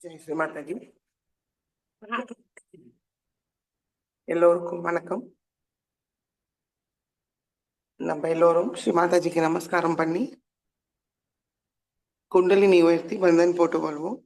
ஜெய் ஸ்ரீ மாதாஜி. எல்லோருக்கும் வணக்கம். நம்ம எல்லோரும் ஸ்ரீ மாதாஜிக்கு நமஸ்காரம் பண்ணி குண்டலினி உயர்த்தி பந்தன் போட்டுக்கொள்வோம்.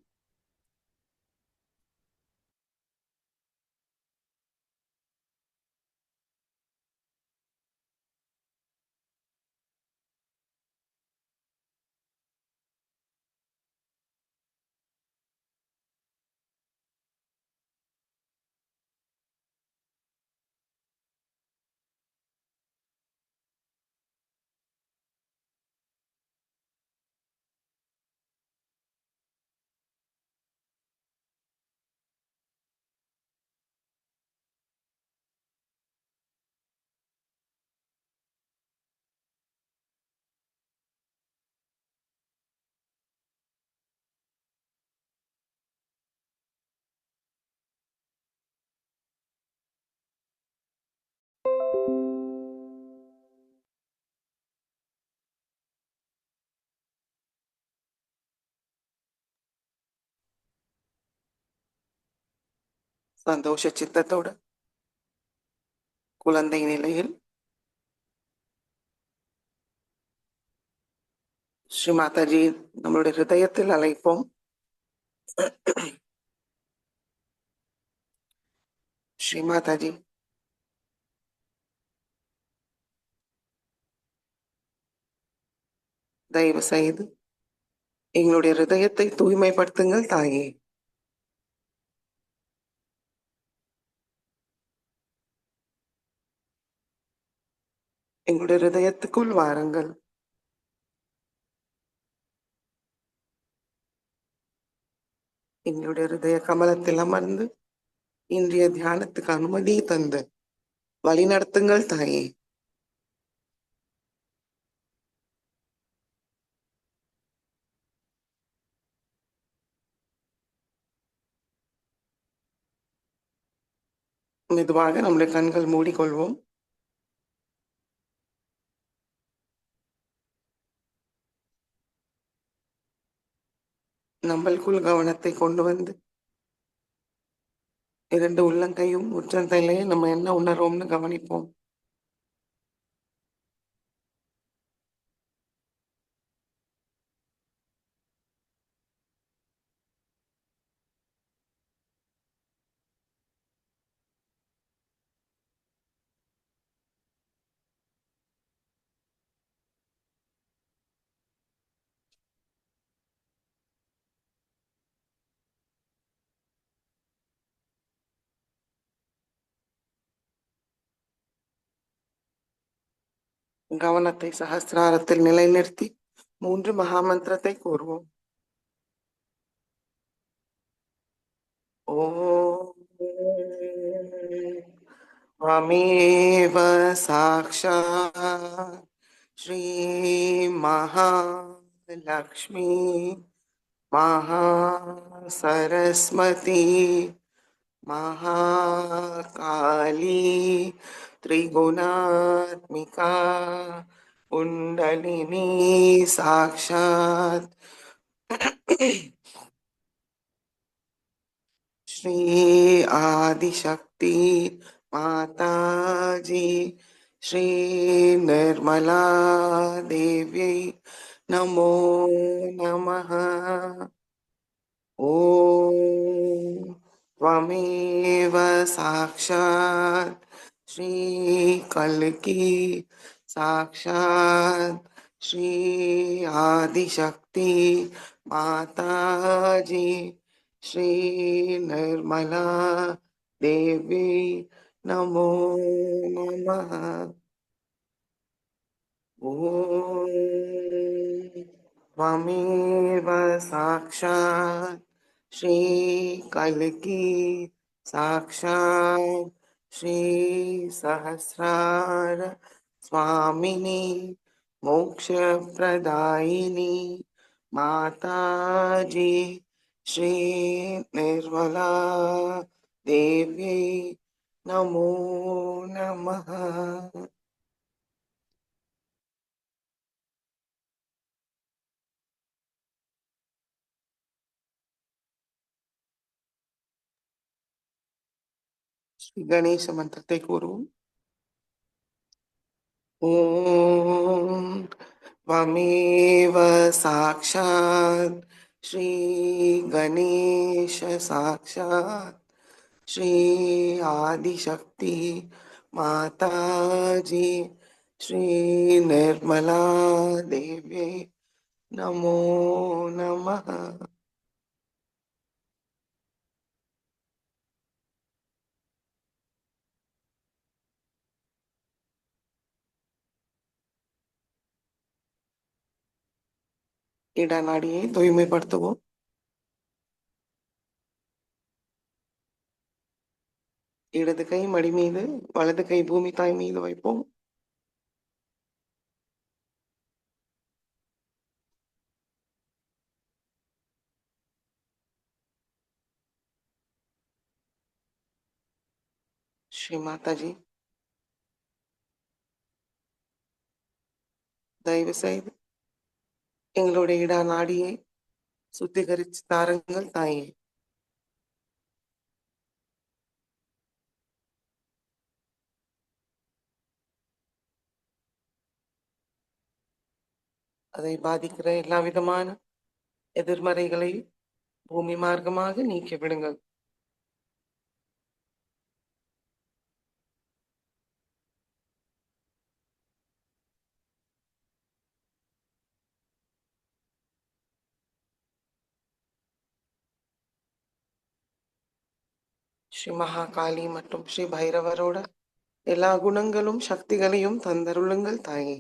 சந்தோஷ சித்தத்தோட குழந்தை நிலையில் ஸ்ரீ மாதாஜி நம்மளுடைய ஹிருதயத்தில் அழைப்போம். ஸ்ரீ மாதாஜி, தயவு செய்து எங்களுடைய ஹிருதயத்தை தூய்மைப்படுத்துங்கள் தாயே. எங்களுடைய ஹிருதயத்துக்குள் வாருங்கள். எங்களுடைய ஹிருதய கமலத்தில் அமர்ந்து இன்றைய தியானத்துக்கு அனுமதி தந்து வழி நடத்துங்கள் தாயே. மெதுவாக நம்முடைய கண்கள் மூடிக்கொள்வோம். நம்மளுக்குள் கவனத்தை கொண்டு வந்து இரண்டு உள்ளங்கையும் உச்சந்தலையும் நம்ம என்ன உணர்வோம்னு கவனிப்போம். கவனத்தை சஹஸ்ராரத்தில் நிலைநிறுத்தி 3 மகாமந்திரத்தை கூறுவோம். ஓம் त्वमेव साक्षात् श्री महालक्ष्मी महासरस्वती महाकाली त्रिगुणात्मिका कुण्डलिनी साक्षात् श्री आदिशक्ति माताजी श्री निर्मला देव्यै नमो नमः। ॐ त्वमेव साक्षात् श्री कल्की साक्षात् श्री आदिशक्ति माताजी श्री निर्मला देवी नमो नमः। ॐ त्वमेव साक्षात् श्री कल्की साक्षात् श्री सहस्रार स्वामिनी मोक्षप्रदायिनी माताजी श्री निर्मला देव्यै नमो नमः। ஸ்ரீ கணேச மந்திரத்தை கூறுவோம். ஓம் त्वमेव साक्षात् श्री गणेश साक्षात् श्री आदिशक्ति माताजी श्री निर्मला देवी नमो नमः. இடநாடியை தூய்மைப்படுத்துவோம். இடது கை மடி மீது, வலது கை பூமி தாய் மீது வைப்போம். ஸ்ரீ மாதாஜி, தயவு செய்து எங்களுடைய இடநாடியை சுத்திகரித்து தாருங்கள் தாயே. அதை பாதிக்கிற எல்லா விதமான எதிர்மறைகளை பூமி மார்க்கமாக நீக்கி விடுங்கள். ஸ்ரீ மகாகாளி மற்றும் ஸ்ரீ பைரவரோட எல்லா குணங்களும் சக்திகளையும் தந்தருளுங்கள் தாயே.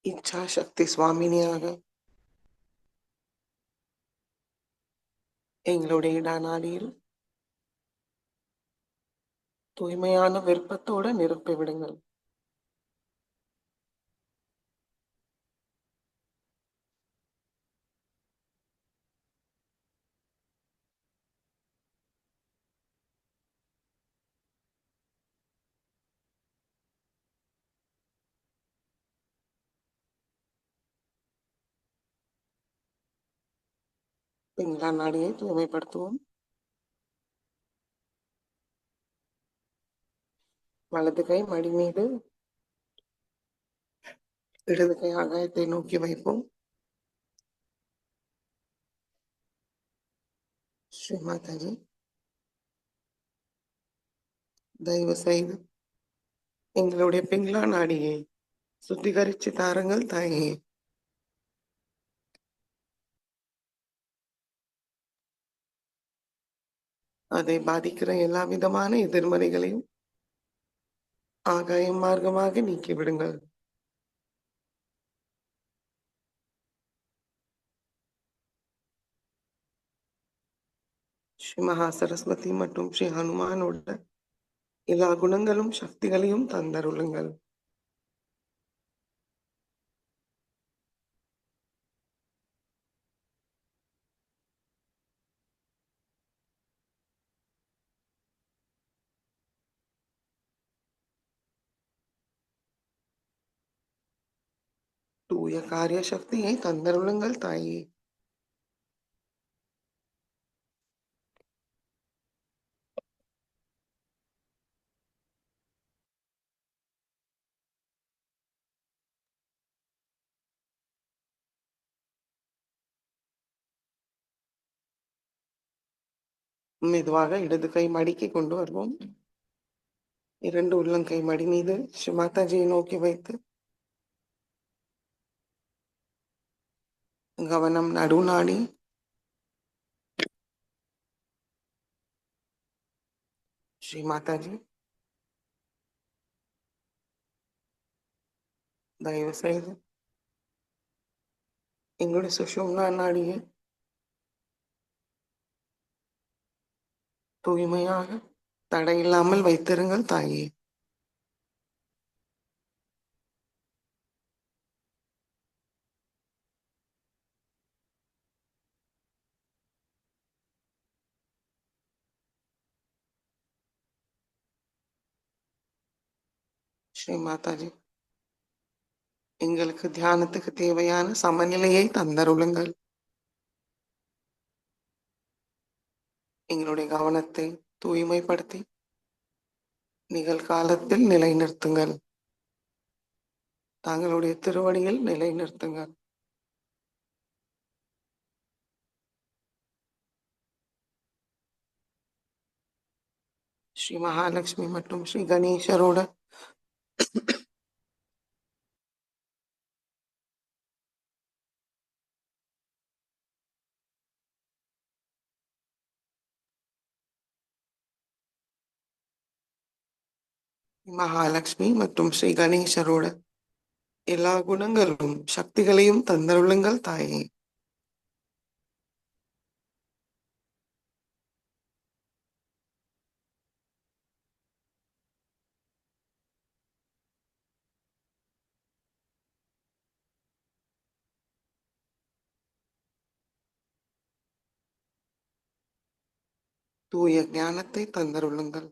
இச்சா சக்தி சுவாமினியாக எங்களுடைய இடநாடியில் தூய்மையான விருப்பத்தோடு நிரப்பி விடுங்கள். இடநாடியை தூய்மைப்படுத்துவோம். வலது கை மடி மீது, இடது கை ஆகாயத்தை நோக்கி வைப்போம். ஸ்ரீ மாதாஜி, தயவு செய்து எங்களுடைய பிங்களா நாடியை சுத்திகரிச்சு தாருங்கள் தாயே. அதை பாதிக்கிற எல்லா விதமான எதிர்மறைகளையும் ஆகாயம் மார்க்கமாக நீக்கி விடுங்கள். ஸ்ரீ மகா சரஸ்வதி மற்றும் ஸ்ரீ ஹனுமானோட எல்லா குணங்களும் சக்திகளையும் தந்தருளுங்கள். தூய காரிய சக்தியை தந்தருளுங்கள் தாயே. மெதுவாக இடது கை மடிக்கு கொண்டு வருவோம். இரண்டு உள்ளங்கை மடி மீது ஸ்ரீ மாதாஜியை நோக்கி வைத்து கவனம் நடுநாடி, ஸ்ரீ மாதாஜி, தயவு செய்து எங்களுடைய சுஷும்னா நாடியை தூய்மையாக தடையில்லாமல் வைத்திருங்கள் தாயே. ஸ்ரீ மாதாஜி, எங்களுக்கு தியானத்துக்கு தேவையான சமநிலையை தந்தருளுங்கள். எங்களுடைய கவனத்தை தூய்மைப்படுத்தி நிகழ்காலத்தில் நிலைநிறுத்துங்கள். தங்களுடைய திருவடியில் நிலைநிறுத்துங்கள். ஸ்ரீ மகாலட்சுமி மற்றும் ஸ்ரீ கணேசரோட மகாலட்சுமி மற்றும் ஸ்ரீ கணேசரோட எல்லா குணங்களும் சக்திகளையும் தந்தருளுங்கள் தாயே. தூய ஞானத்தை தந்தருளுங்கள்.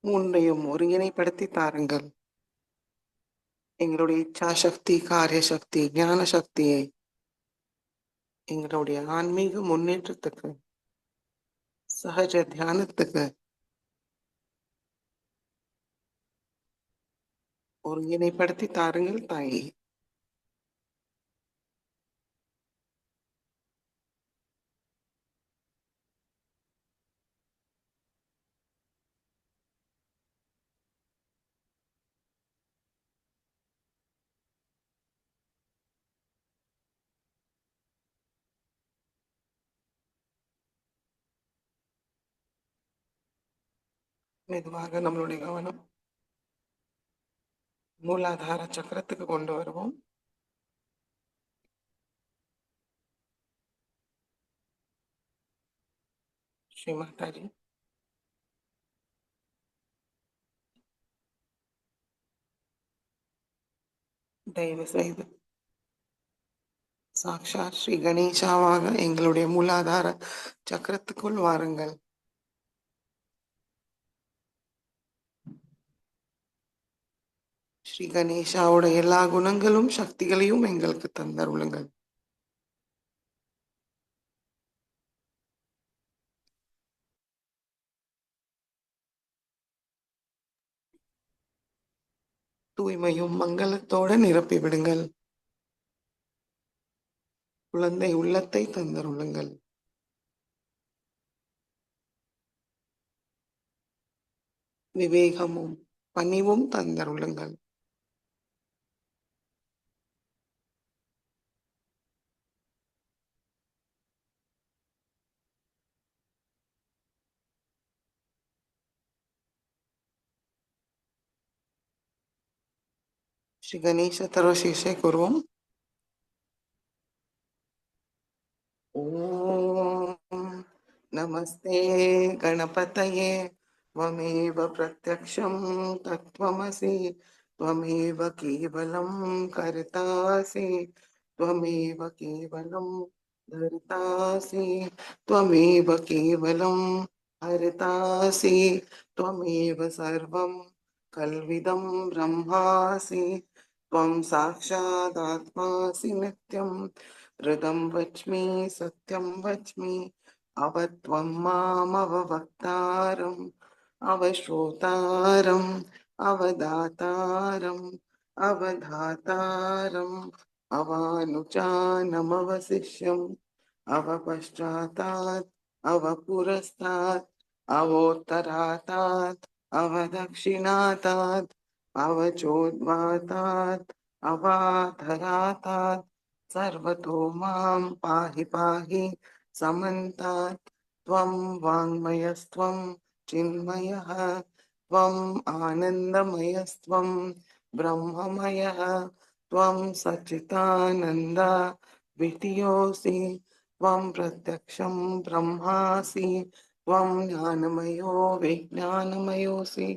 மூன்றையும் ஒருங்கிணைப்படுத்தி தாருங்கள். எங்களுடைய இச்சா சக்தி, காரிய சக்தி, ஞான சக்தியை எங்களுடைய ஆன்மீக முன்னேற்றத்துக்கு, சஹஜ தியானத்துக்கு ஒருங்கிணைப்படுத்தி தாருங்கள் தாயே. மெதுவாக நம்மளுடைய கவனம் மூலாதார சக்கரத்துக்கு கொண்டு வருவோம். ஸ்ரீ மாதாஜி, தயவு செய்து சாக்ஷாத் ஸ்ரீ கணேசாவாக எங்களுடைய மூலாதார சக்கரத்துக்குள் வாருங்கள். ஸ்ரீ கணேசாவோட எல்லா குணங்களும் சக்திகளையும் எங்களுக்கு தந்தருளுங்கள். தூய்மையும் மங்களத்தோட நிரப்பி விடுங்கள். குழந்தை உள்ளத்தை தந்தருளுங்கள். விவேகமும் பணிவும் தந்தருளுங்கள். श्री गणेश सर्वशेषे कुर्वम्। ओम नमस्ते गणपतये त्वमेव प्रत्यक्षं तत्त्वमसि त्वमेव केवलं कर्तासि त्वमेव केवलं धर्तासि त्वमेव केवलं हर्तासि त्वमेव सर्वं कल्विदं ब्रह्मासि त्वं साक्षादात्मासि नित्यं हृदं वच्मि सत्यं वच्मि अवत्वं मामवक्तारम् अवश्रोतारम् अवदातारम् अवधातारम् अवानुचानमवशिष्यम् अवपश्चातात् अवपुरस्तात् अवोत्तरातात् अवदक्षिणातात् अवचोद्वातात् अवाधरातात् सर्वतो मां पाहि पाहि समन्तात् त्वं वाङ्मयस्त्वं चिन्मयः त्वम् आनन्दमयस्त्वं ब्रह्ममयः त्वं सच्चिदानन्द विधियोऽसि त्वं प्रत्यक्षं ब्रह्मासि त्वं ज्ञानमयो विज्ञानमयोऽसि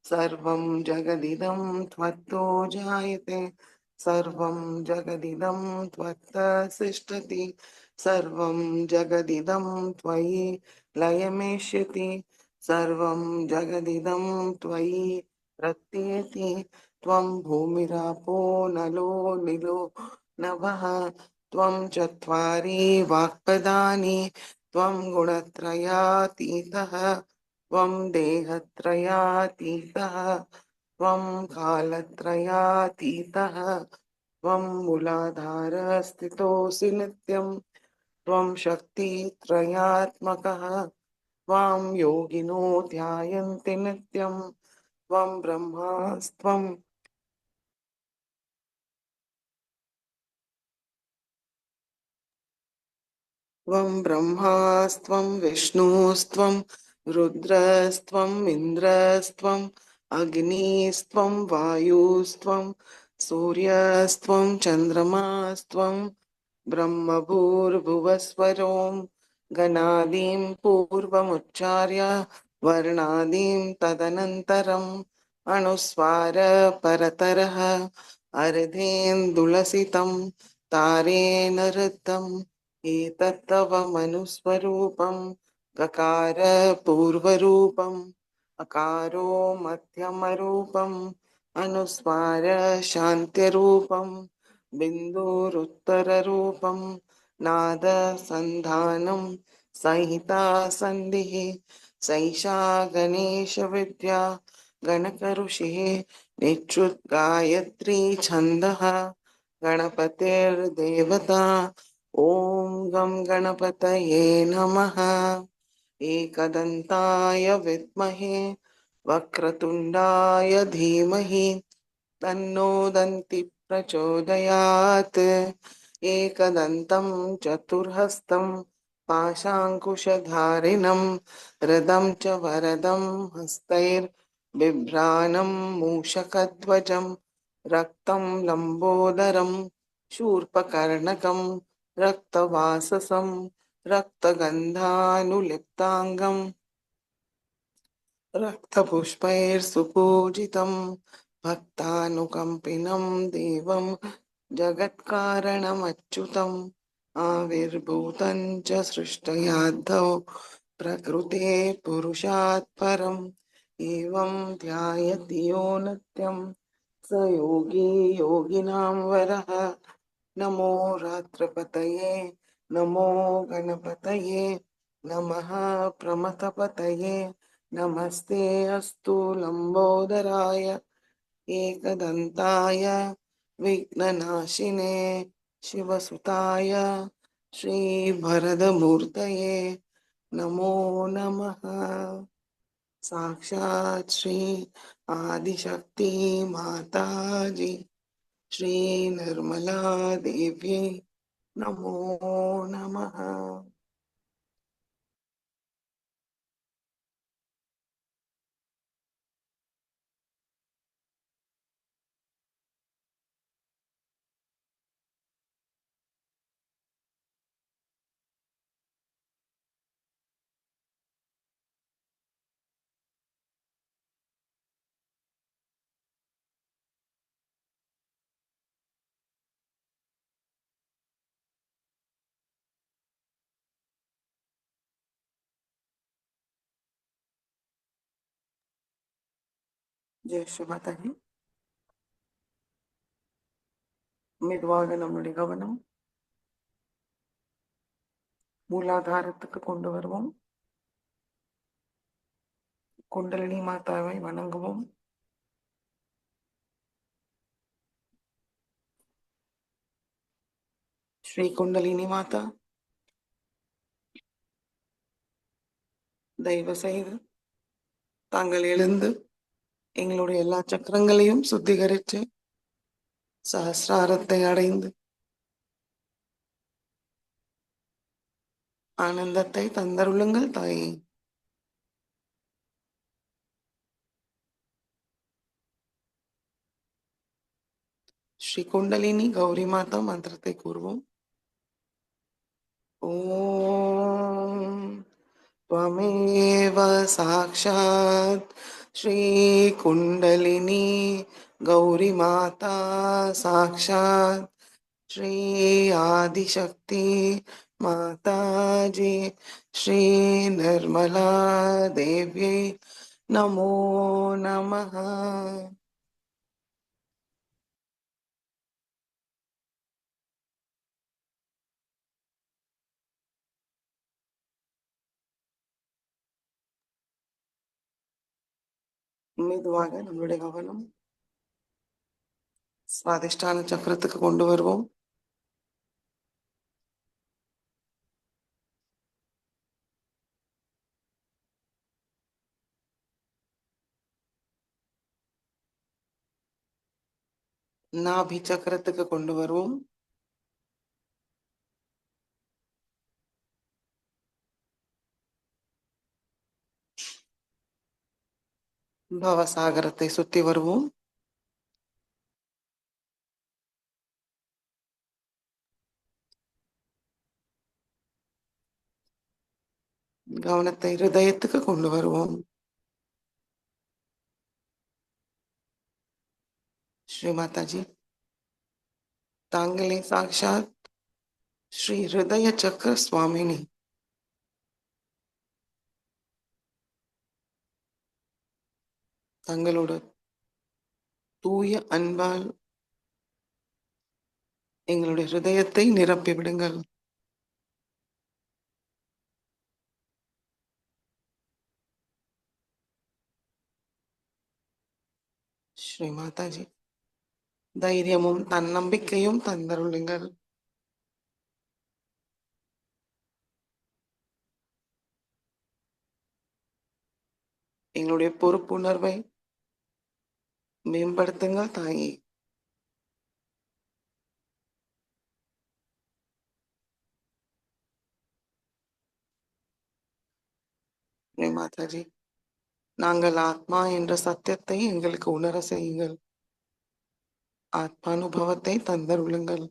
सर्वं जगदिदं त्वत्तो जायते, सर्वं जगदिदं त्वत्तः तिष्ठति, सर्वं जगदिदं त्वयि लयमेष्यति, सर्वं जगदिदं त्वयि प्रत्येति, त्वं भूमिरापो नलो निलो नभः, त्वं चत्वारि वाक्पदानि, त्वं गुणत्रयातीतः, त्वं देहत्रयातीतः, त्वं कालत्रयातीतः, त्वं मूलाधारस्थितोऽसि नित्यं, त्वं शक्तित्रयात्मकः, त्वां योगिनो ध्यायन्ति नित्यं, त्वं ब्रह्मास्त्वं त्वं ब्रह्मास्त्वं विष्णुस्त्वं रुद्रस्त्वम् इन्द्रस्त्वम् अग्निस्त्वं वायुस्त्वं सूर्यस्त्वं चन्द्रमास्त्वं ब्रह्मभूर्भुवस्वरों गणादीं पूर्वमुच्चार्य वर्णादीं तदनन्तरम् अनुस्वार परतरः अर्धेन्दुलसितं तारेण ऋतम् एतत्तव मनुस्वरूपं गकार पूर्वरूपम् अकारो मध्यमरूपम् अनुस्वार शान्त्यरूपम् बिन्दुरुत्तररूपम् नाद सन्धानं संहिता सन्धिः सैषा गणेश विद्या गणकऋषिः निच्युत गायत्री छन्दः गणपतिर्देवता ॐ गं गणपतये नमः। एकदन्ताय विद्महे वक्रतुण्डाय धीमहि तन्नो दन्ति प्रचोदयात्। एकदन्तं चतुर्हस्तं पाशाङ्कुशधारिणं हृदं च वरदं हस्तैर्बिभ्राणं मूषकध्वजं रक्तं लम्बोदरं शूर्पकर्णकं रक्तवाससं रक्तगन्धानुलिप्ताङ्गम् रक्तपुष्पैर्सुपूजितं भक्तानुकम्पिनं देवं जगत्कारणमच्युतम् आविर्भूतं च सृष्टयाद्धौ प्रकृते पुरुषात् परम् एवं ध्यायति यो नित्यं स योगी योगिनां वरः। नमो रात्रपतये नमो गणपतये नमः प्रमथपतये नमस्ते अस्तु लंबोदराय एकदन्ताय विघ्ननाशिने शिवसुताय श्रीभरदमूर्तये नमो नमः। साक्षात् श्री आदिशक्ति माताजी श्री निर्मला देवी नमो नमः। ஜெய் ஸ்ரீமாதாஜி. மெதுவாக நம்முடைய கவனம் மூலாதாரத்துக்கு கொண்டு வருவோம். குண்டலினி மாதாவை வணங்குவோம். ஸ்ரீ குண்டலினி மாதா, தயவு செய்து தாங்கள் எழுந்து எங்களுடைய எல்லா சக்கரங்களையும் சுத்திகரித்து சஹஸ்ராரத்தை அடைந்து ஆனந்தத்தை தந்தருளுங்கள் தாயே. ஸ்ரீ குண்டலினி கௌரி மாதா மந்திரத்தை கூறுவோம். ஓம் त्वमेव साक्षात् श्री कुंडलिनी गौरी माता साक्षात श्री आदिशक्ति माता जी श्री निर्मला देवी नमो नमः. மெதுவாக நம்மளுடைய கவனம் சுவாதிஷ்டான சக்கரத்துக்கு கொண்டு வருவோம். நாபி சக்கரத்துக்கு கொண்டு வருவோம். பவசாகரத்தை சுத்தி வருவோம். கவனத்தை ஹிருதயத்துக்கு கொண்டு வருவோம். ஸ்ரீ மாதாஜி, தாங்களே சாக்ஷாத் ஸ்ரீ ஹிருதய சக்கர சுவாமினி. தங்களோட தூய அன்பால் எங்களுடைய ஹிருதயத்தை நிரப்பி விடுங்கள். ஸ்ரீ மாதாஜி, தைரியமும் தன்னம்பிக்கையும் தந்தருளுங்கள். எங்களுடைய பொறுப்புணர்வை மேம்படுத்துங்கள் தாயே. ஸ்ரீ மாதாஜி, நாங்கள் ஆத்மா என்ற சத்தியத்தை எங்களுக்கு உணர செய்யுங்கள். ஆத்மானுபவத்தை தந்தருளுங்கள்.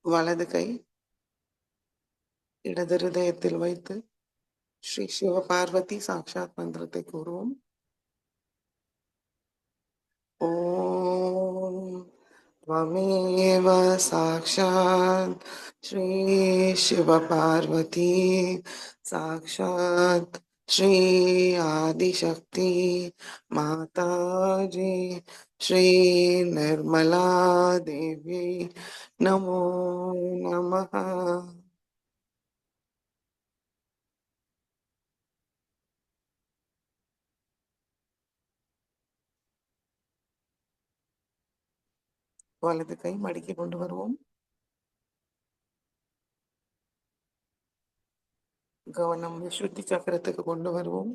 வலது கை இடது ஹிருதயத்தில் வைத்து ஸ்ரீ சிவ பார்வதி சாக்ஷாத் மந்திரத்தை கூறுவோம். ஓம் त्वमेव साक्षात् श्री शिव पार्वती साक्षात् श्री आदिशक्ति माता जी श्री निर्मला देवी नमो नमः. வலது கை மடக்கி கொண்டு வருவோம். கவனம் விசுத்தி சக்கரத்துக்கு கொண்டு வருவோம்.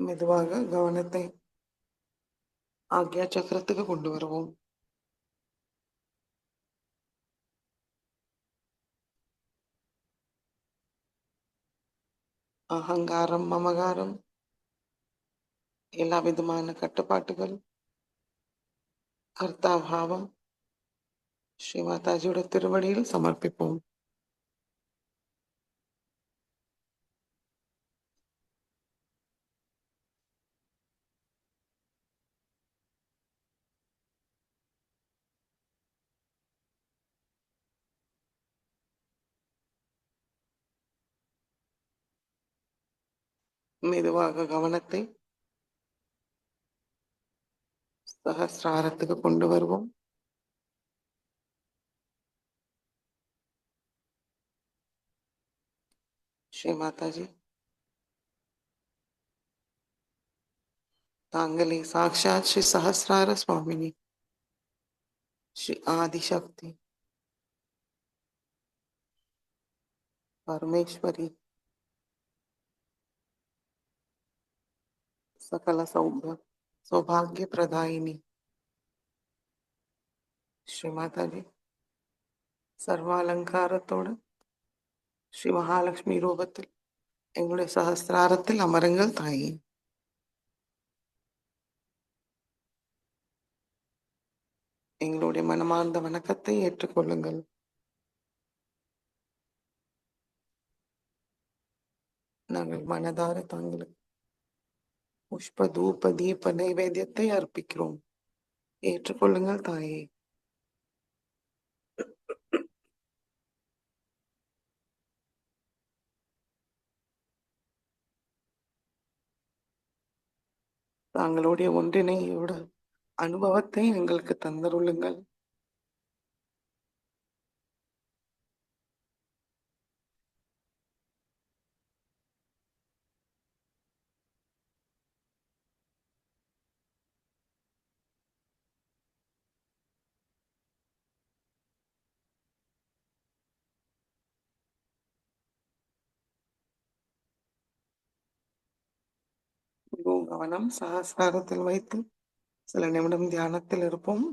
மெதுவாக கவனத்தை ஆக்யா சக்கரத்துக்கு கொண்டு வருவோம். அகங்காரம், மமகாரம், எல்லா விதமான கட்டுப்பாட்டுகள், கர்த்தாபாவம் ஸ்ரீ மாதாஜியோட திருவடியில் சமர்ப்பிப்போம். மெதுவாக கவனத்தை சஹஸ்ராரத்துக்கு கொண்டு வருவோம். ஸ்ரீ மாதாஜி, தாங்களே சாக்ஷாத் ஸ்ரீ சஹஸ்ரார சுவாமினி, ஸ்ரீ ஆதிசக்தி பரமேஸ்வரி, சகல சௌபாகிய பிரதாயினி ஸ்ரீ மாதாஜி, சர்வ அலங்காரத்தோடு ஸ்ரீ மகாலட்சுமி ரூபத்தில் எங்களுடைய சஹஸ்ராரத்தில் அமருங்கள் தாயே. எங்களுடைய மனமார்ந்த வணக்கத்தை ஏற்றுக்கொள்ளுங்கள். நாங்கள் மனதார தாங்களுக்கு புஷ்ப தூப தீப நைவேத்தியத்தை அர்ப்பிக்கிறோம். ஏற்றுக்கொள்ளுங்கள் தாயே. தாங்களுடைய ஒன்றிணையோட அனுபவத்தை எங்களுக்கு தந்தருளுங்கள். மிகவும் கவனம் சஹஸ்ராரத்தில் வைத்து சில நிமிடம் தியானத்தில் இருப்போம்.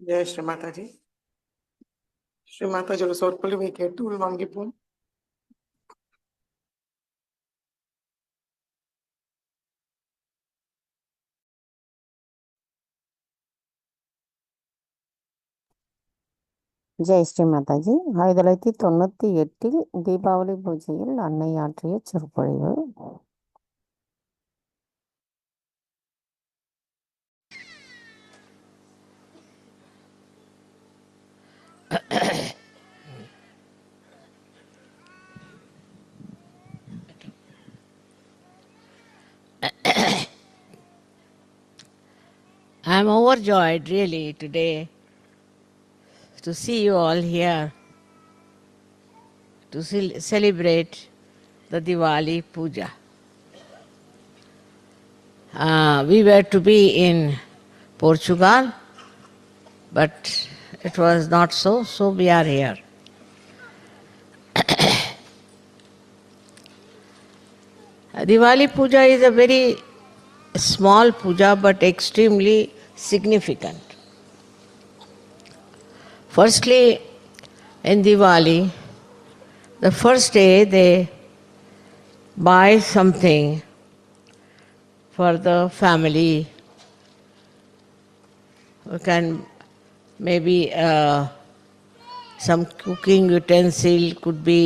ஜெய் ஸ்ரீ மாதாஜி. ஸ்ரீ மாதாஜியோட சொற்பொழிவை கேட்டு உள்வாங்கிப்போம். ஜெய் ஸ்ரீ மாதாஜி. 1998 தீபாவளி பூஜையில் அன்னை ஆற்றிய சொற்பொழிவு. I am overjoyed really today to see you all here to celebrate the Diwali Puja. We were to be in Portugal, but it was not so, so we are here. Diwali Puja is a very small puja but extremely significant. Firstly, in Diwali, the first day they buy something for the family. We can maybe some cooking utensil, could be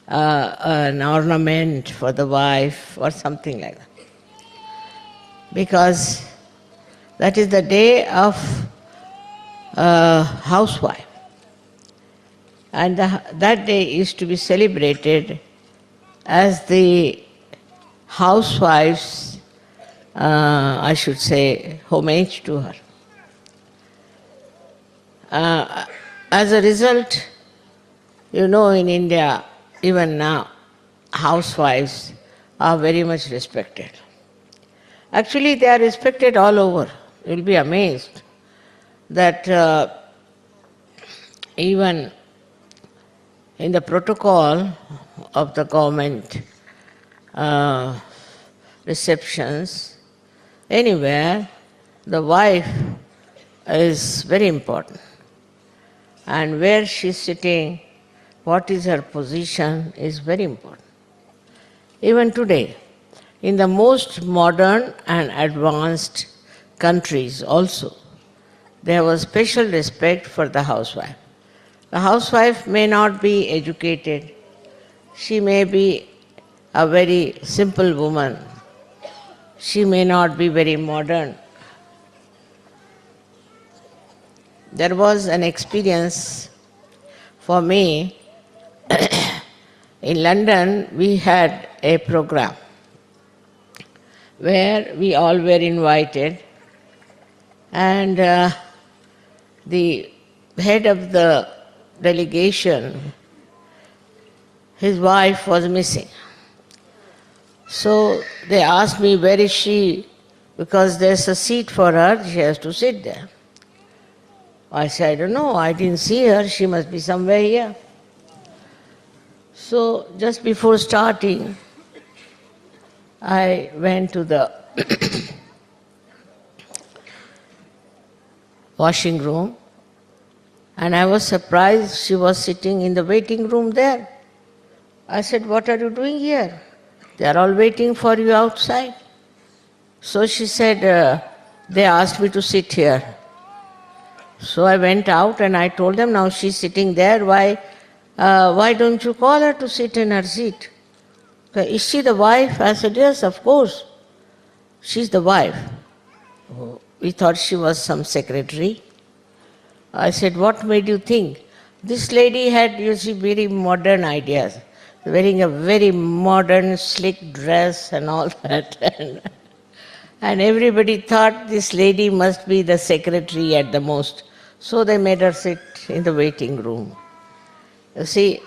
an ornament for the wife or something like that. Because that is the day of housewife. And that day is to be celebrated as the housewife's, I should say, homage to her. As a result, you know, in India, even now, housewives are very much respected. Actually, they are respected all over. You'll be amazed that even in the protocol of the government receptions, anywhere, the wife is very important. And where she's sitting, what is her position is very important. Even today, in the most modern and advanced countries also, there was special respect for the housewife. The housewife may not be educated. She may be a very simple woman. She may not be very modern. There was an experience for me. In London, we had a program where we all were invited, and the head of the delegation, his wife was missing. So they asked me, where is she? Because there's a seat for her, she has to sit there. I said, I don't know, I didn't see her, she must be somewhere here. So just before starting, I went to the washing room, and I was surprised she was sitting in the waiting room there. I said, what are you doing here? They are all waiting for you outside. So she said, they asked me to sit here. So I went out and I told them, now she's sitting there, why don't you call her to sit in her seat? Is she the wife? I said, yes, of course. She's the wife. We thought she was some secretary. I said, what made you think? This lady had, you see, very modern ideas, wearing a very modern, slick dress and all that. And everybody thought this lady must be the secretary at the most. So they made her sit in the waiting room. You see,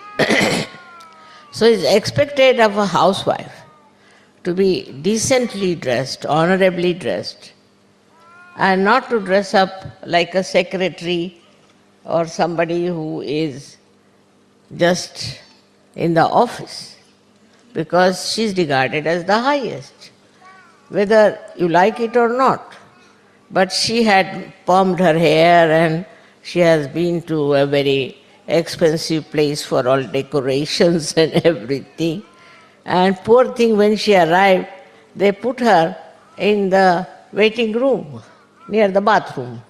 so it's expected of a housewife to be decently dressed, honorably dressed, and not to dress up like a secretary or somebody who is just in the office, because she's regarded as the highest, whether you like it or not. but she had permed her hair and she has been to a very expensive place for all decorations and everything. And poor thing, when she arrived, they put her in the waiting room near the bathroom.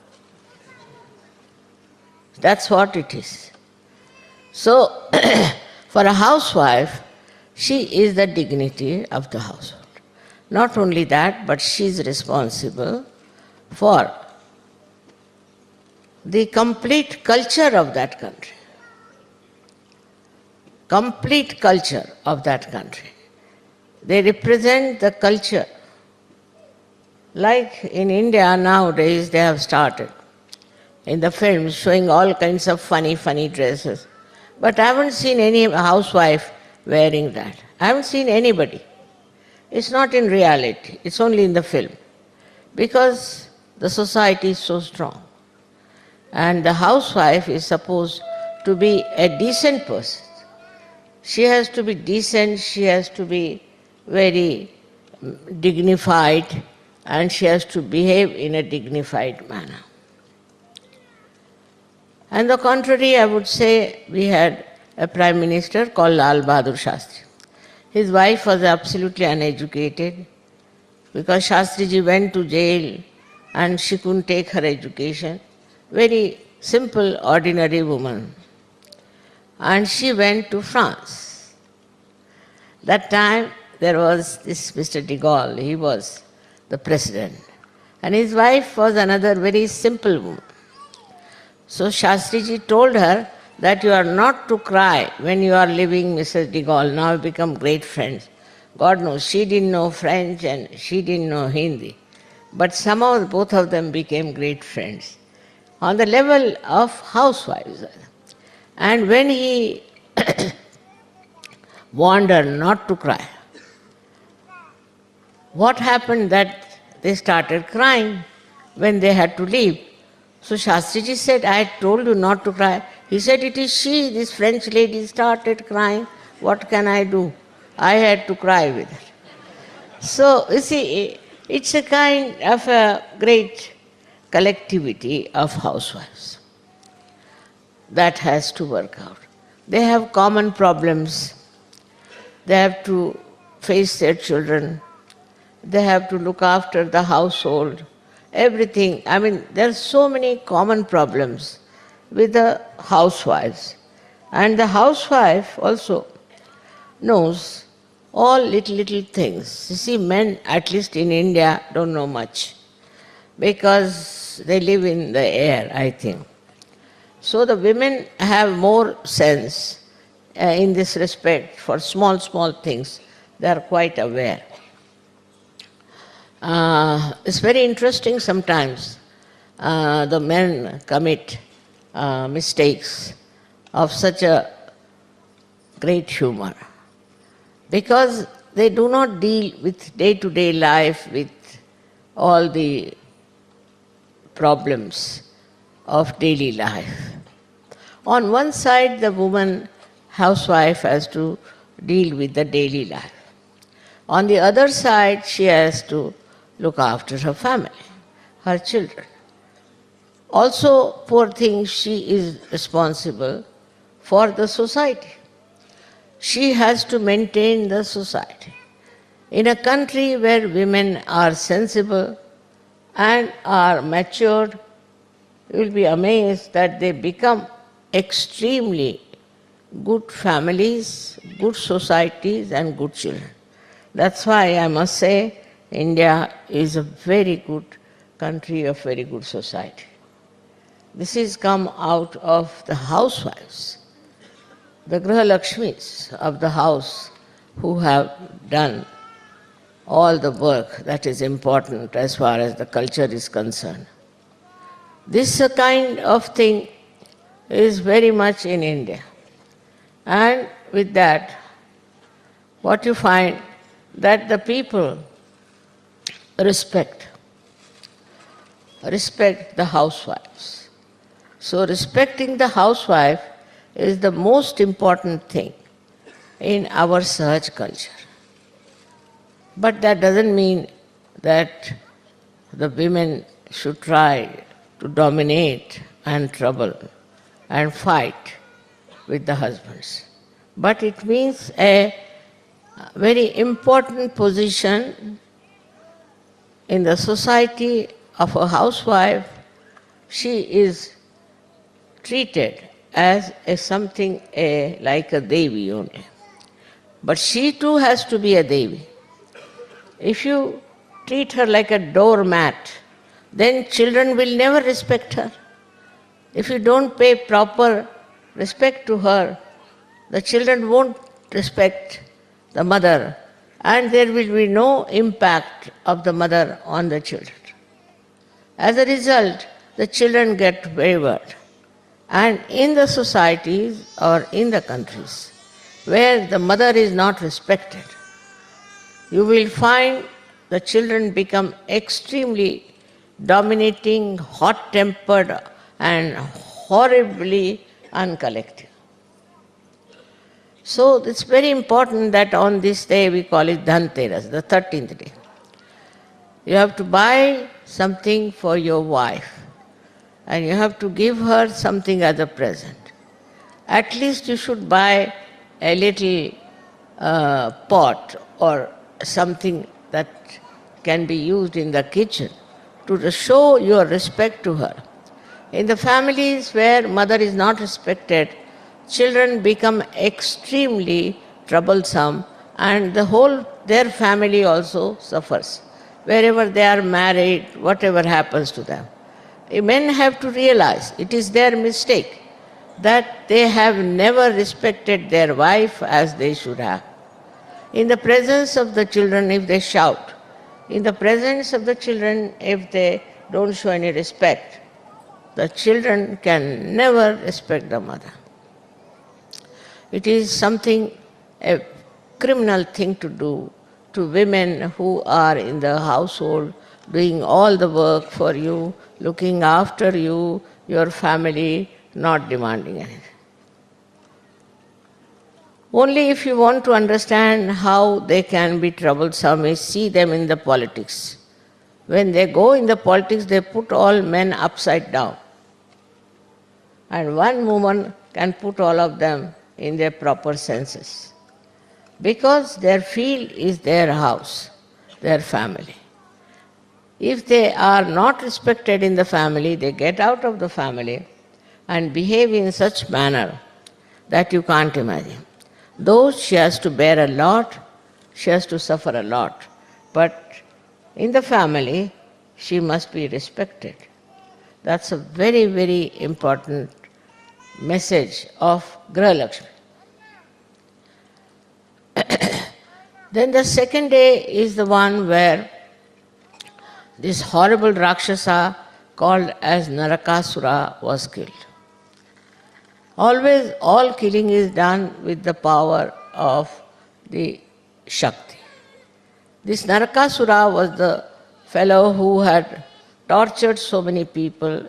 That's what it is. So, for a housewife, she is the dignity of the household. Not only that, but she is responsible for the complete culture of that country. Complete culture of that country. They represent the culture. Like in India nowadays, they have started in the films showing all kinds of funny dresses. But I haven't seen any housewife wearing that. I haven't seen anybody. It's not in reality, it's only in the film. Because the society is so strong. And the housewife is supposed to be a decent person. She has to be decent, she has to be very dignified, and she has to behave in a dignified manner. On the contrary, I would say we had a Prime Minister called Lal Bahadur Shastri. His wife was absolutely uneducated because Shastriji went to jail and she couldn't take her education. Very simple, ordinary woman. And she went to France. That time there was this Mr. de Gaulle, he was the president. And his wife was another very simple woman. So Shastriji told her that you are not to cry when you are leaving Mrs. de Gaulle. Now we become great friends. God knows, she didn't know French and she didn't know Hindi. But somehow both of them became great friends on the level of housewives. And when he warned her not to cry, what happened that they started crying when they had to leave. So Shastriji said, I told you not to cry. He said, it is she, this French lady started crying. What can I do? I had to cry with her. So, you see, it's a kind of a great collectivity of housewives that has to work out. They have common problems. They have to face their children. They have to look after the household. Everything. I mean, there are so many common problems with the housewives. And the housewife also knows all little things. You see, men, at least in India, don't know much because they live in the air, I think. So the women have more sense in this respect for small things. They are quite aware. It's very interesting sometimes. The men commit mistakes of such a great humor because they do not deal with day-to-day life, with all the problems of daily life. On one side, the woman housewife has to deal with the daily life. On the other side, she has to look after her family, her children. Also, poor thing, she is responsible for the society. She has to maintain the society. In a country where women are sensible and are matured, you will be amazed that they become extremely good families, good societies, and good children. That's why I must say India is a very good country of very good society. This has come out of the housewives, the Graha Lakshmis of the house who have done all the work that is important as far as the culture is concerned. This kind of thing is very much in India. And with that, what you find that the people respect the housewives. So respecting the housewife is the most important thing in our Sahaj culture. But that doesn't mean that the women should try to dominate and trouble and fight with the husbands. But it means a very important position in the society of a housewife. She is treated as like a Devi only. But she too has to be a Devi. If you treat her like a doormat, then children will never respect her. If you don't pay proper respect to her, the children won't respect the mother, and there will be no impact of the mother on the children. As a result, the children get wayward. And in the societies or in the countries where the mother is not respected, you will find the children become extremely dominating, hot-tempered, and horribly uncollected. So it's very important that on this day we call it Dhanteras, the 13th day. You have to buy something for your wife and you have to give her something as a present. At least you should buy a little pot or something that can be used in the kitchen to show your respect to her. In the families where mother is not respected, children become extremely troublesome and their family also suffers. Wherever they are married, whatever happens to them. Men have to realize it is their mistake that they have never respected their wife as they should have. In the presence of the children, if they shout, in the presence of the children, if they don't show any respect, the children can never respect the mother. It is a criminal thing to do to women who are in the household, doing all the work for you, looking after you, your family, not demanding anything. Only if you want to understand how they can be troublesome is see them in the politics. When they go in the politics, they put all men upside down. And one woman can put all of them in their proper senses. Because their field is their house, their family. If they are not respected in the family, they get out of the family and behave in such manner that you can't imagine. Though she has to bear a lot, she has to suffer a lot. But in the family, she must be respected. That's a very, very important message of Graha Lakshmi. Then the second day is the one where this horrible Rakshasa called as Narakasura was killed. Always all killing is done with the power of the Shakti. This Narakasura was the fellow who had tortured so many people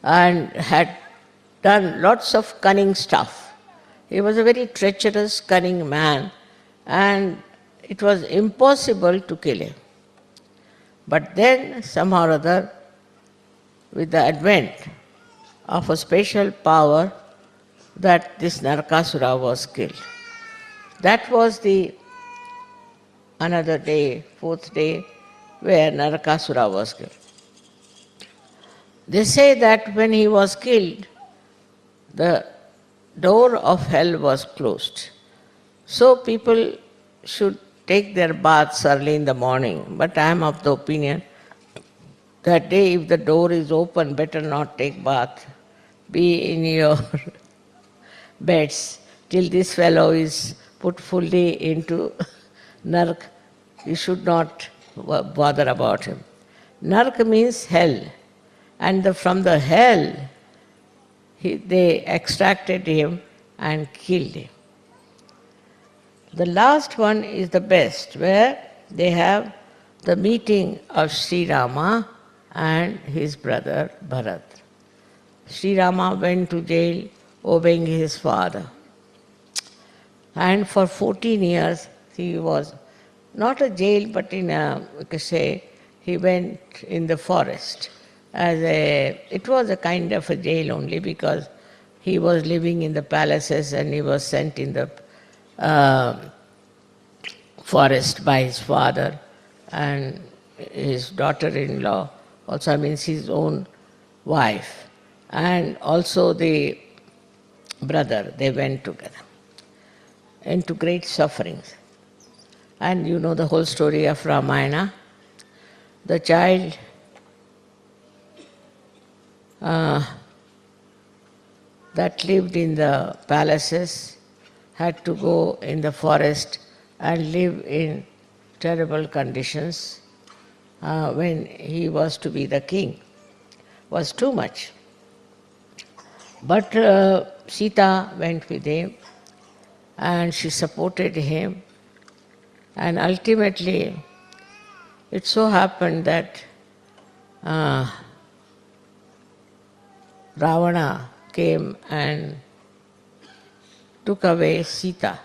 and had done lots of cunning stuff. He was a very treacherous, cunning man, and it was impossible to kill him. But then, somehow or other, with the advent of a special power, that this Narakasura was killed. That was another day, fourth day, where Narakasura was killed. They say that when he was killed, the door of hell was closed. So people should take their baths early in the morning. But I am of the opinion that day if the door is open, better not take bath. Be in your beds till this fellow is put fully into Nark. You should not bother about him. Nark means hell. And from the hell, they extracted him and killed him. The last one is the best, where they have the meeting of Sri Rama and his brother Bharat. Sri Rama went to jail obeying his father. And for 14 years he was not a jail, but in he went in the forest it was a kind of a jail only, because he was living in the palaces and he was sent in the forest by his father, and his daughter-in-law, also means his own wife, and also the brother, they went together into great sufferings. And you know the whole story of Ramayana. The child that lived in the palaces had to go in the forest and live in terrible conditions when he was to be the king. Was too much. But Sita went with him and she supported him, and ultimately it so happened that Ravana came and took away Sita.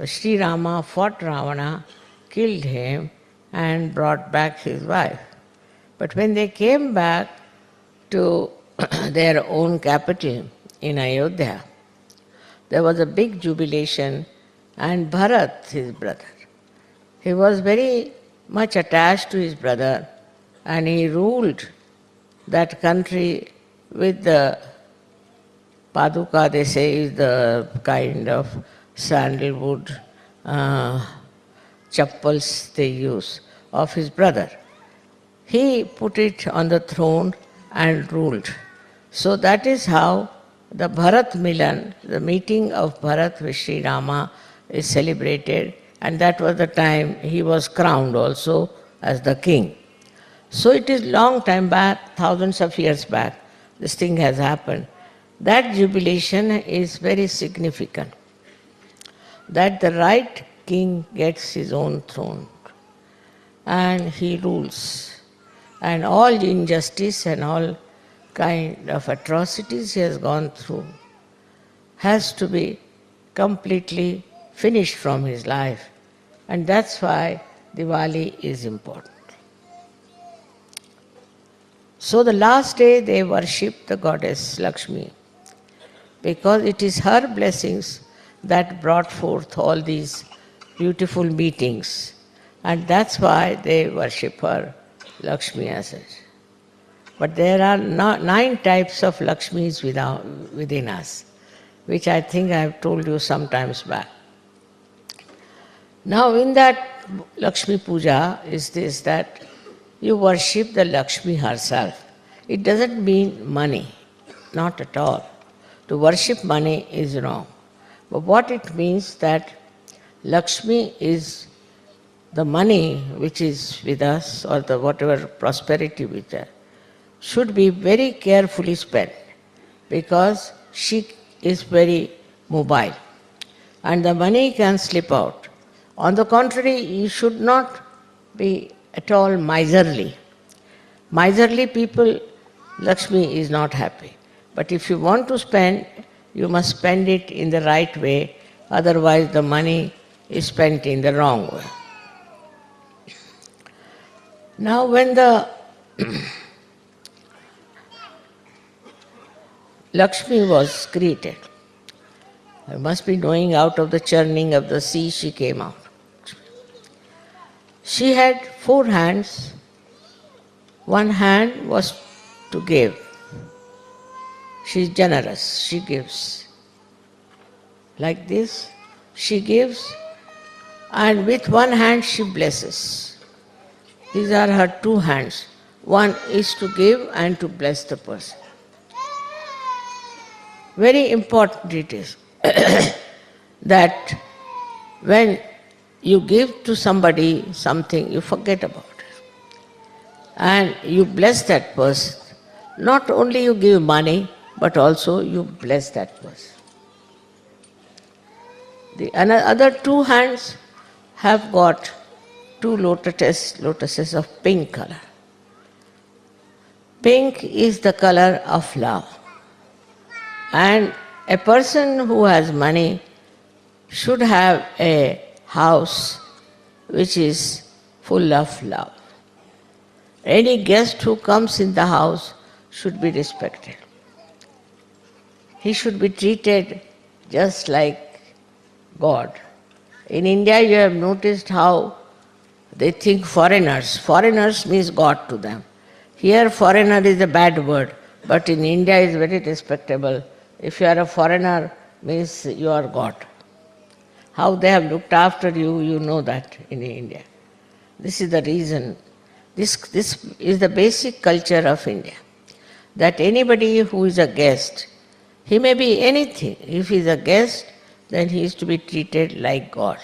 Sri Rama fought Ravana, killed him, and brought back his wife. But when they came back to their own capital in Ayodhya, there was a big jubilation, and Bharat, his brother, he was very much attached to his brother, and he ruled that country with the paduka, they say, is the kind of sandalwood chappals they use, of his brother. He put it on the throne and ruled. So that is how the Bharat Milan, the meeting of Bharat with Sri Rama, is celebrated, and that was the time he was crowned also as the king. So it is long time back, thousands of years back, this thing has happened. That jubilation is very significant, that the right king gets his own throne and he rules. And all injustice and all kind of atrocities he has gone through has to be completely finished from his life. And that's why Diwali is important. So the last day they worship the goddess Lakshmi, because it is her blessings that brought forth all these beautiful meetings. And that's why they worship her, Lakshmi, as such. But there are 9 types of Lakshmis within us, which I think I have told you some times back. Now in that Lakshmi Puja is this, that you worship the Lakshmi herself. It doesn't mean money, not at all. To worship money is wrong. But what it means that Lakshmi is the money which is with us, or the whatever prosperity which should be very carefully spent, because she is very mobile and the money can slip out. On the contrary, you should not be at all miserly. Miserly people, Lakshmi is not happy. But if you want to spend, you must spend it in the right way, otherwise the money is spent in the wrong way. Now when the Lakshmi was created, I must be knowing out of the churning of the sea she came out. She had 4 hands. One hand was to give. She is generous, she gives. Like this, she gives, and with one hand she blesses. These are her 2 hands. One is to give and to bless the person. Very important it is that when you give to somebody something, you forget about it. And you bless that person. Not only you give money, but also you bless that person. The other 2 hands have got 2 lotuses of pink color. Pink is the color of love. And a person who has money should have a house which is full of love. Any guest who comes in the house should be respected. He should be treated just like God. In India, you have noticed how they think foreigners. Foreigners means God to them. Here, foreigner is a bad word, but in India is very respectable. If you are a foreigner, means you are God. How they have looked after you, you know that in India. This is the reason. This is the basic culture of India. That anybody who is a guest, he may be anything. If he is a guest, then he is to be treated like God.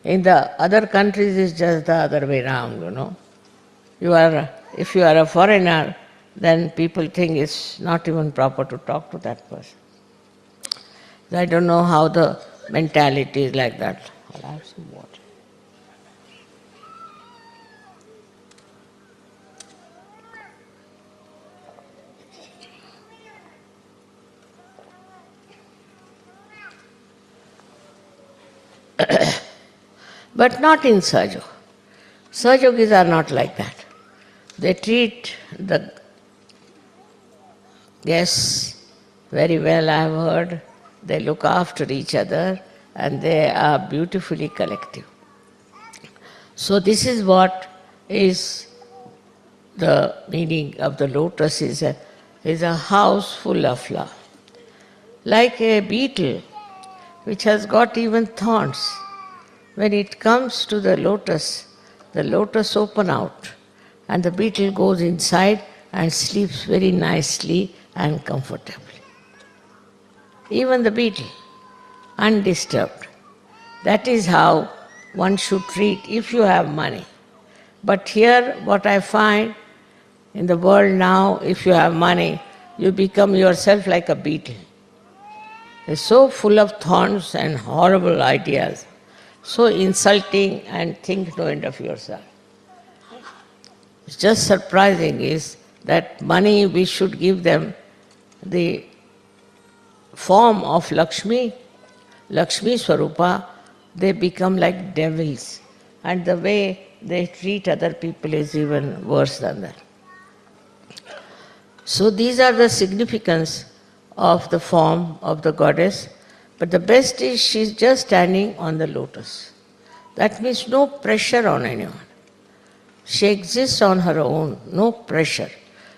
In the other countries, it's just the other way around, If you are a foreigner, then people think it's not even proper to talk to that person. I don't know how the mentality is like that. I'll have some water. But not in Sahajya. Sahajogis are not like that. They treat the guests very well, I have heard. They look after each other and they are beautifully collective. So this is what is the meaning of the lotus, is a house full of love. Like a beetle which has got even thorns. When it comes to the lotus open out and the beetle goes inside and sleeps very nicely and comfortably. Even the beetle, undisturbed. That is how one should treat if you have money. But here what I find in the world now, if you have money, you become yourself like a beetle. It's so full of thorns and horrible ideas, so insulting, and think no end of yourself. It's just surprising is that money we should give them the form of Lakshmi Swarupa, they become like devils. And the way they treat other people is even worse than that. So these are the significance of the form of the goddess. But the best is she's just standing on the lotus. That means no pressure on anyone. She exists on her own, no pressure.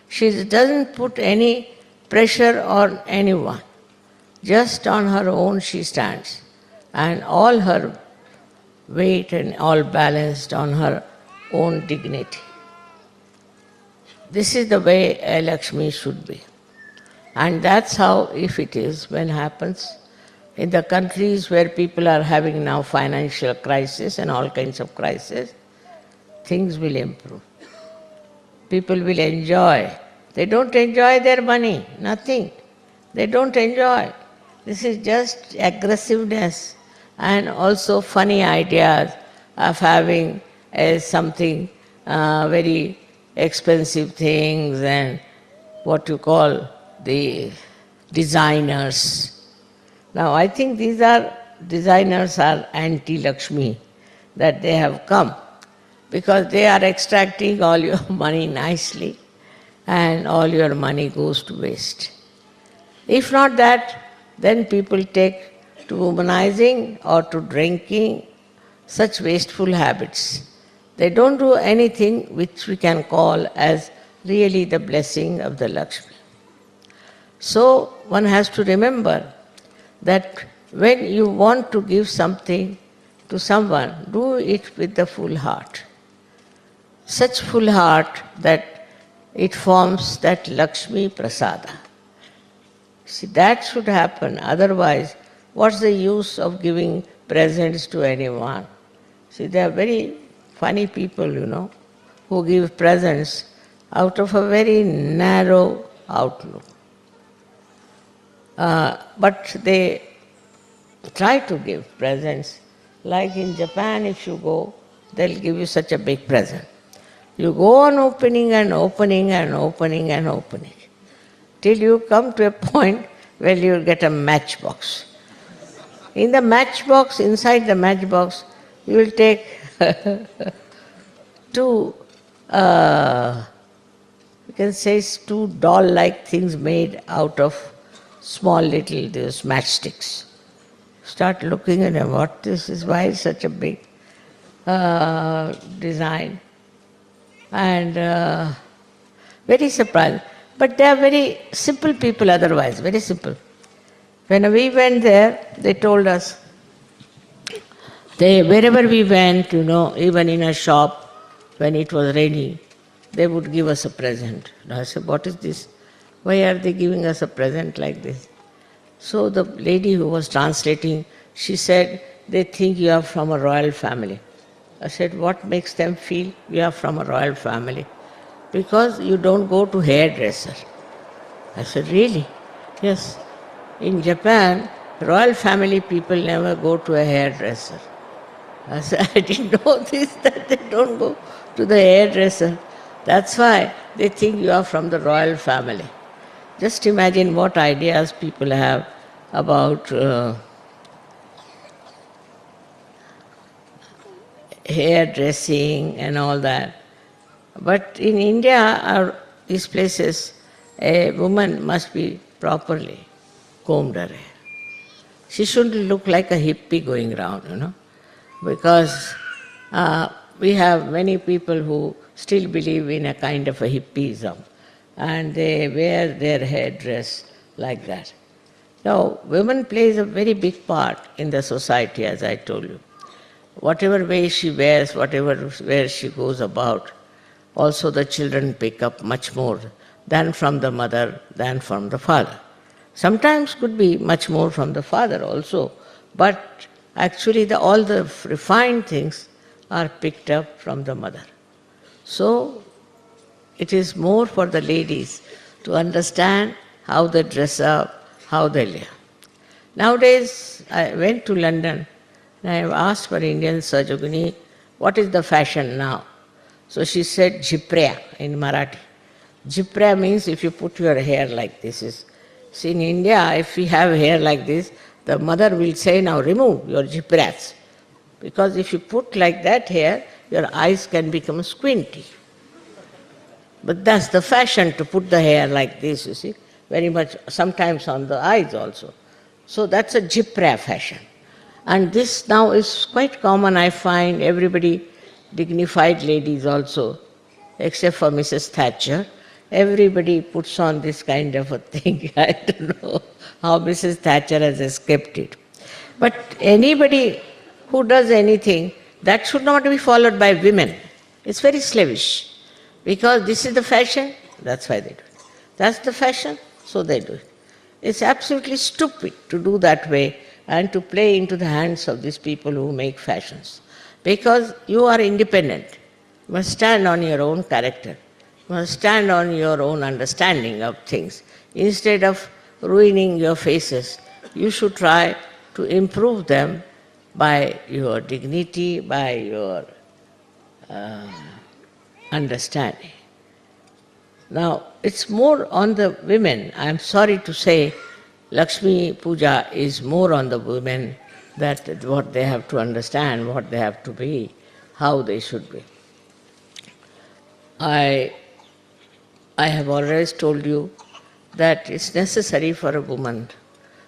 She doesn't put any pressure on anyone. Just on her own she stands. And all her weight and all balanced on her own dignity. This is the way a Lakshmi should be. And that's how, if it is, when happens, in the countries where people are having now financial crisis and all kinds of crisis, things will improve. People will enjoy. They don't enjoy their money, nothing. They don't enjoy. This is just aggressiveness and also funny ideas of having something very expensive things and what you call the designers. Now I think these designers are anti-Lakshmi, that they have come because they are extracting all your money nicely and all your money goes to waste. If not that, then people take to womanizing or to drinking, such wasteful habits. They don't do anything which we can call as really the blessing of the Lakshmi. So one has to remember that when you want to give something to someone, do it with the full heart. Such full heart that it forms that Lakshmi Prasada. See, that should happen. Otherwise, what's the use of giving presents to anyone? See, they are very funny people, who give presents out of a very narrow outlook. But they try to give presents. Like in Japan, if you go, they'll give you such a big present. You go on opening and opening and opening and opening, till you come to a point where you'll get a matchbox. In the matchbox, inside the matchbox, you will take two you can say two doll-like things made out of small little these matchsticks. Start looking at them, what this is, why is such a big design? And very surprised. But they are very simple people otherwise, very simple. When we went there, they told us, wherever we went, even in a shop, when it was raining, they would give us a present. And I said, what is this? Why are they giving us a present like this? So the lady who was translating, she said, they think you are from a royal family. I said, what makes them feel you are from a royal family? Because you don't go to hairdresser. I said, really? Yes. In Japan, royal family people never go to a hairdresser. I said, I didn't know this, that they don't go to the hairdresser. That's why they think you are from the royal family. Just imagine what ideas people have about hairdressing and all that. But in India, these places, a woman must be properly combed her hair. She shouldn't look like a hippie going around, because we have many people who still believe in a kind of a hippieism, and they wear their headdress like that. Now, women plays a very big part in the society, as I told you. Whatever way she wears, where she goes about, also the children pick up much more than from the mother, than from the father. Sometimes could be much more from the father also, but actually all the refined things are picked up from the mother. So it is more for the ladies to understand how they dress up, how they live. Nowadays, I went to London and I asked for Indian Sahajogini, what is the fashion now? So she said, Jhiprya in Marathi. Jhiprya means if you put your hair like this. See, in India, if we have hair like this, the mother will say, now remove your jhipryas. Because if you put like that hair, your eyes can become squinty. But that's the fashion, to put the hair like this, you see, very much, sometimes on the eyes also. So that's a jhiprya fashion. And this now is quite common, I find, everybody, dignified ladies also, except for Mrs. Thatcher, everybody puts on this kind of a thing. I don't know how Mrs. Thatcher has escaped it. But anybody who does anything, that should not be followed by women. It's very slavish. Because this is the fashion, that's why they do it. That's the fashion, so they do it. It's absolutely stupid to do that way and to play into the hands of these people who make fashions. Because you are independent. You must stand on your own character. You must stand on your own understanding of things. Instead of ruining your faces, you should try to improve them by your dignity, by your understanding. Now, it's more on the women. I'm sorry to say, Lakshmi Puja is more on the women, that what they have to understand, what they have to be, how they should be. I have always told you that it's necessary for a woman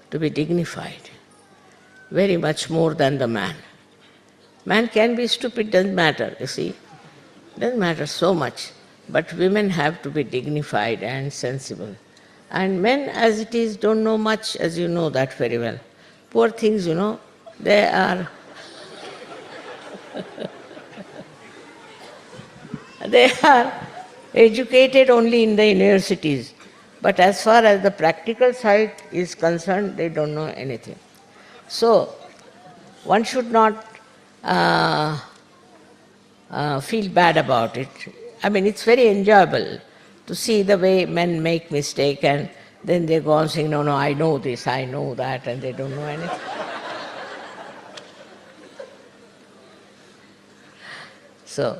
to be dignified, very much more than the man. Man can be stupid, doesn't matter, you see. Doesn't matter so much. But women have to be dignified and sensible. And men, as it is, don't know much, as you know that very well. Poor things, they are they are educated only in the universities. But as far as the practical side is concerned, they don't know anything. So, one should not feel bad about it. I mean, it's very enjoyable to see the way men make mistake and then they go on saying, no, I know this, I know that, and they don't know anything. So,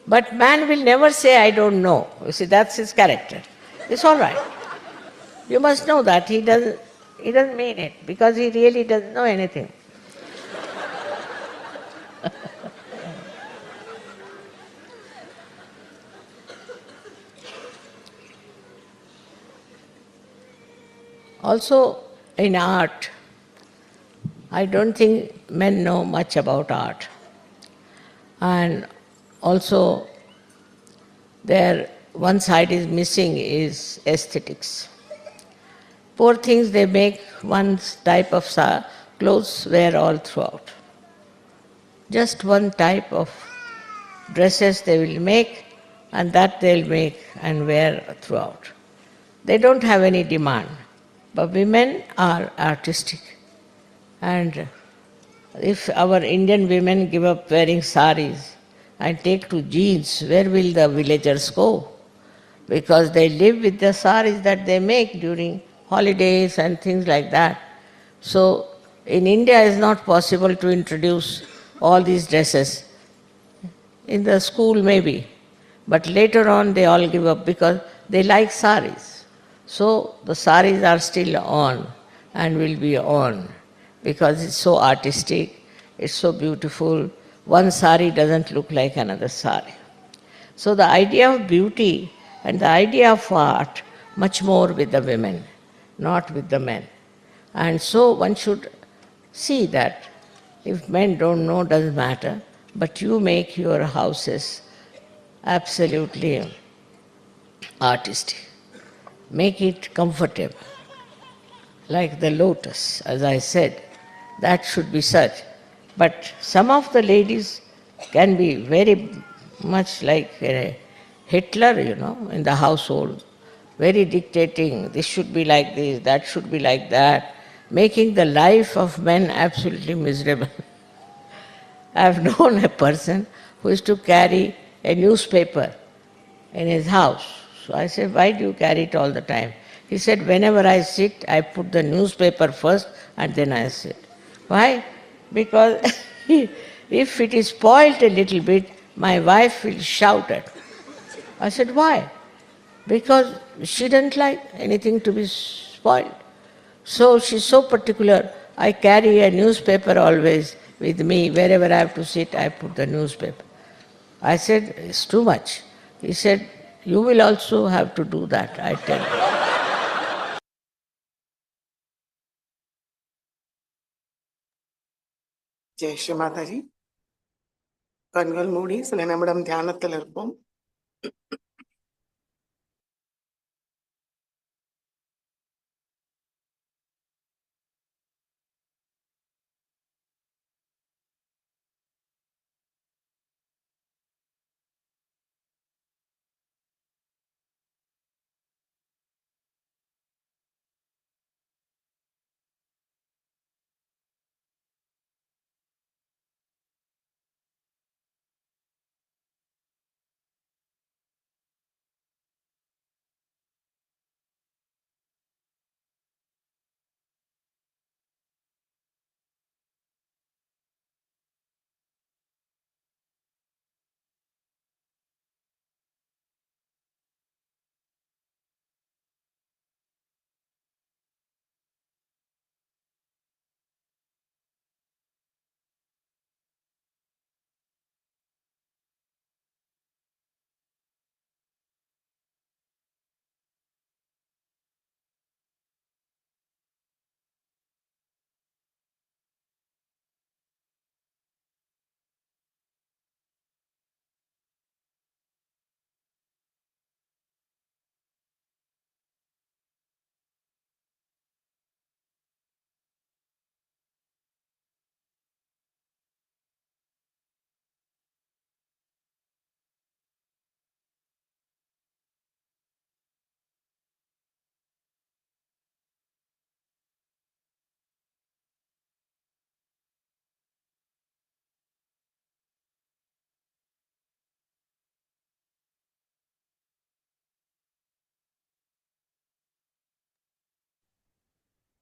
but man will never say, I don't know. You see, that's his character. It's all right. You must know that. He doesn't mean it, because he really doesn't know anything. Also, in art, I don't think men know much about art. And also, their one side is missing is aesthetics. Poor things, they make one type of clothes wear all throughout. Just one type of dresses they will make, and that they'll make and wear throughout. They don't have any demand. But women are artistic. And if our Indian women give up wearing saris and take to jeans, where will the villagers go? Because they live with the saris that they make during holidays and things like that. So in India it's not possible to introduce all these dresses. In the school maybe, but later on they all give up because they like saris. So the saris are still on and will be on because it's so artistic, it's so beautiful. One sari doesn't look like another sari. So the idea of beauty and the idea of art much more with the women, not with the men. And so one should see that if men don't know, doesn't matter, but you make your houses absolutely artistic. Make it comfortable, like the lotus, as I said. That should be such. But some of the ladies can be very much like Hitler, in the household, very dictating, this should be like this, that should be like that, making the life of men absolutely miserable. I have known a person who used to carry a newspaper in his house. So I said, why do you carry it all the time? He said, whenever I sit, I put the newspaper first and then I sit. Why? Because if it is spoiled a little bit, my wife will shout at me. I said, why? Because she doesn't like anything to be spoiled. So she's so particular. I carry a newspaper always with me. Wherever I have to sit, I put the newspaper. I said, it's too much. He said, you will also have to do that, I tell you. Jai Sri Mataji. கண்கள் மூடி சில நிமிடம் தியானத்தில் இருப்போம்.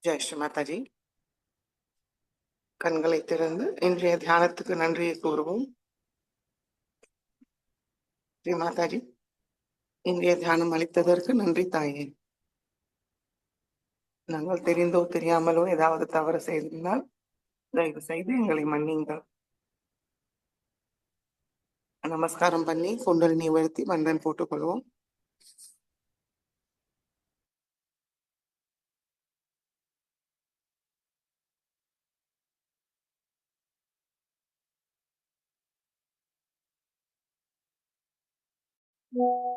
ஜெய் ஸ்ரீ மாதாஜி. கண்களை திறந்து இன்றைய தியானத்துக்கு நன்றியை கூறுவோம். ஸ்ரீ மாதாஜி, இன்றைய தியானம் அளித்ததற்கு நன்றி தாயே. நாங்கள் தெரிந்தோ தெரியாமலோ ஏதாவது தவறு செய்திருந்தால் தயவு செய்து எங்களை மன்னியுங்கள். நமஸ்காரம் பண்ணி குண்டலினி உயர்த்தி மந்திரம் போட்டுக்கொள்வோம். Thank you.